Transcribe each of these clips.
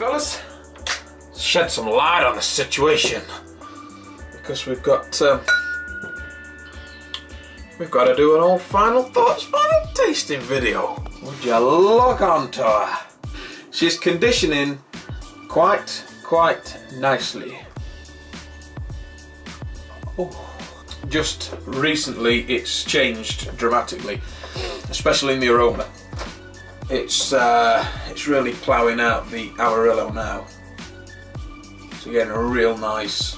fellas, shed some light on the situation, because we've got to do an old final thoughts, final tasting video. Would you log on to her? She's conditioning quite nicely. Oh. Just recently it's changed dramatically, especially in the aroma. It's really ploughing out the Amarillo now. So you're getting a real nice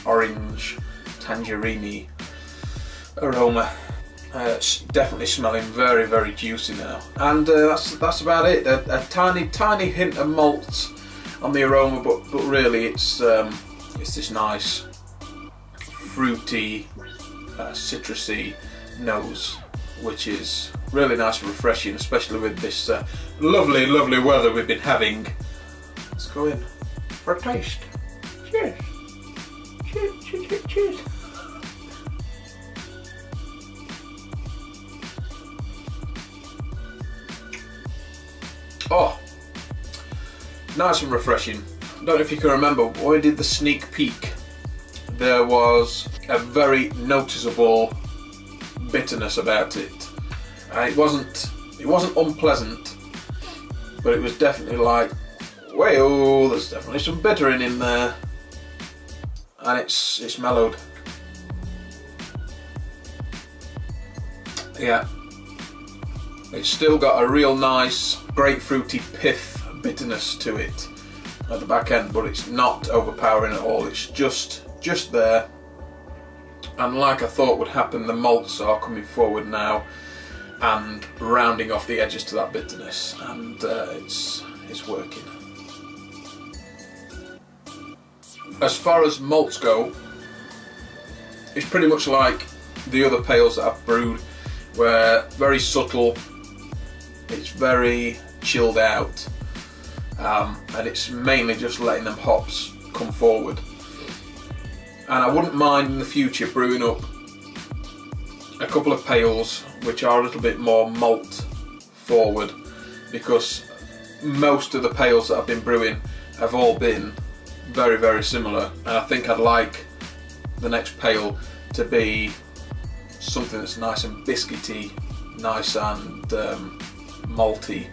orange tangerine aroma. It's definitely smelling very juicy now, and that's about it. A tiny hint of malt on the aroma, but really it's this nice fruity, citrusy nose, which is really nice and refreshing, especially with this lovely weather we've been having. Let's go in for a taste. Cheers. Cheers. Oh, nice and refreshing. I don't know if you can remember when we did the sneak peek, there was a very noticeable bitterness about it. It wasn't unpleasant, but it was definitely like, whoa, there's definitely some bittering in there, and it's mellowed. Yeah, it's still got a real nice grapefruity pith bitterness to it at the back end, but it's not overpowering at all. It's just there, and like I thought would happen, the malts are coming forward now and rounding off the edges to that bitterness, and it's working. As far as malts go, it's pretty much like the other pales that I've brewed, where very subtle, it's very chilled out, and it's mainly just letting them hops come forward. And I wouldn't mind in the future brewing up a couple of pales which are a little bit more malt forward, because most of the pales that I've been brewing have all been very similar, and I think I'd like the next pale to be something that's nice and biscuity, nice and malty,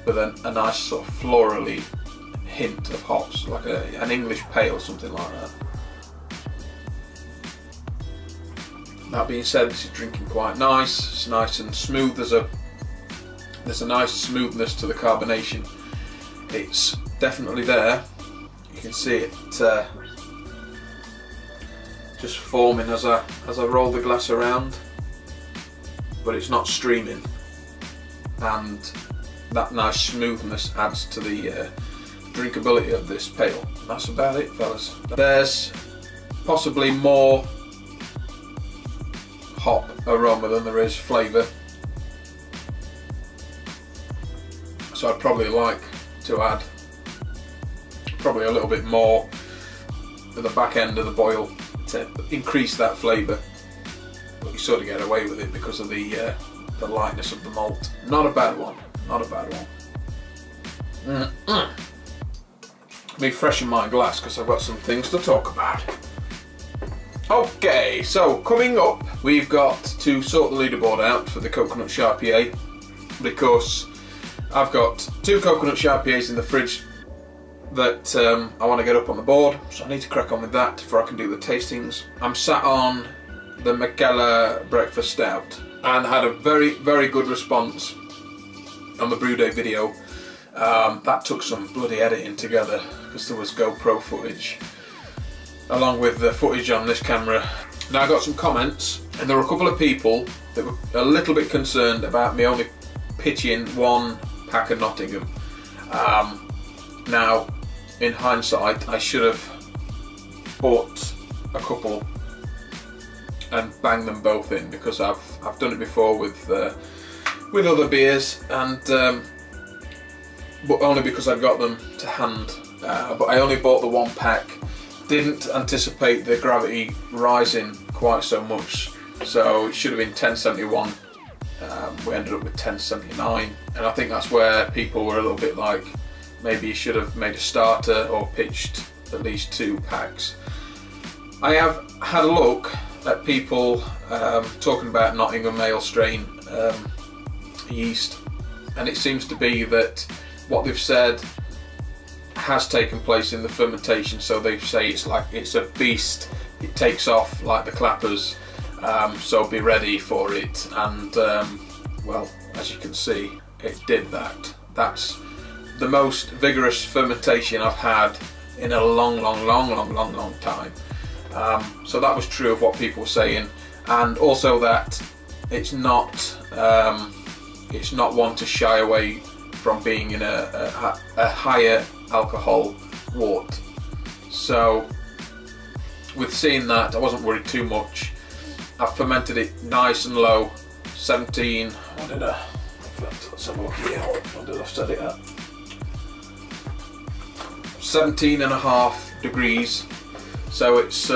with a nice sort of florally hint of hops, like an English pale, something like that. That being said, this is drinking quite nice. It's nice and smooth. There's a nice smoothness to the carbonation. It's definitely there. You can see it just forming as I roll the glass around, but it's not streaming, and that nice smoothness adds to the drinkability of this pale. That's about it, fellas. There's possibly more hop aroma than there is flavour, so I'd probably like to add probably a little bit more at the back end of the boil to increase that flavour, but you sort of get away with it because of the lightness of the malt. Not a bad one, not a bad one. Let me freshen my glass because I've got some things to talk about. Okay, so coming up, we've got to sort the leaderboard out for the Coconut Sharpier, because I've got 2 Coconut Sharpiers in the fridge that I want to get up on the board, so I need to crack on with that before I can do the tastings. I'm sat on the Macella Breakfast Stout and had a very good response on the brew day video. That took some bloody editing together, because there was GoPro footage along with the footage on this camera. Now I got some comments, and there were a couple of people that were a little bit concerned about me only pitching 1 pack of Nottingham. Now in hindsight, I should have bought a couple and banged them both in, because I've done it before with other beers, and but only because I got them to hand. But I only bought the 1 pack. Didn't anticipate the gravity rising quite so much, so it should have been 1071. We ended up with 1079, and I think that's where people were a little bit like, maybe you should have made a starter or pitched at least 2 packs. I have had a look at people talking about Nottingham Ale strain yeast, and it seems to be that what they've said has taken place in the fermentation. So they say it's a beast, it takes off like the clappers, so be ready for it. And well, as you can see, it did that. That's the most vigorous fermentation I've had in a long time. So that was true of what people were saying, and also that it's not one to shy away from being in a higher alcohol wort. So with seeing that, I wasn't worried too much. I fermented it nice and low, 17. What did I? Let's have a look here. What did I set it at? 17.5 degrees. So it's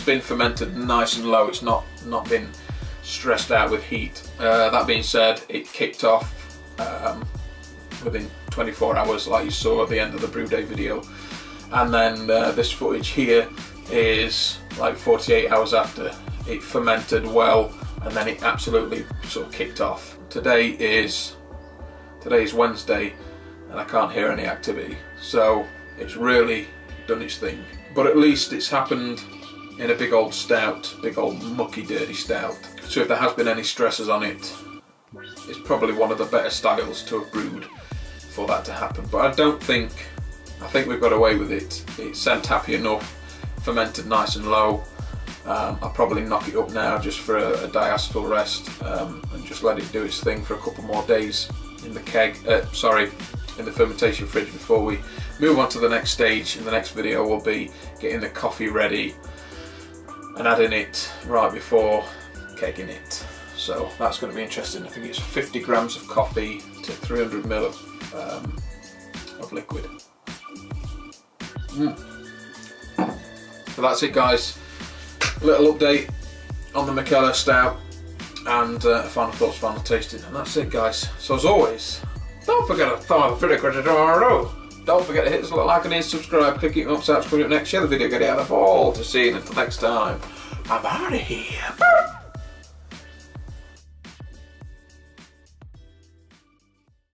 been fermented nice and low. It's not been stressed out with heat. That being said, it kicked off within 24 hours, like you saw at the end of the brew day video, and then this footage here is like 48 hours after. It fermented well, and then it absolutely sort of kicked off. Today is Wednesday, and I can't hear any activity, so it's really done its thing. But at least it's happened in a big old stout, big old mucky dirty stout. So if there has been any stresses on it, it's probably one of the better styles to have brewed for that to happen. But I think we've got away with it. It's scent happy enough, fermented nice and low. I'll probably knock it up now just for a diacetyl rest, and just let it do its thing for a couple more days in the keg, in the fermentation fridge before we move on to the next stage. In the next video we'll be getting the coffee ready and adding it right before kegging it. So that's going to be interesting. I think it's 50 grams of coffee to 300 ml of liquid. So that's it, guys. A little update on the Mikkeller Stout and final thoughts, final tasting, and that's it, guys. So as always, don't forget to thumb up the video tomorrow. Don't forget to hit this little like and subscribe, click it up, so that's coming up next. Share the video, get it out of all. To see you until next time. I'm out of here.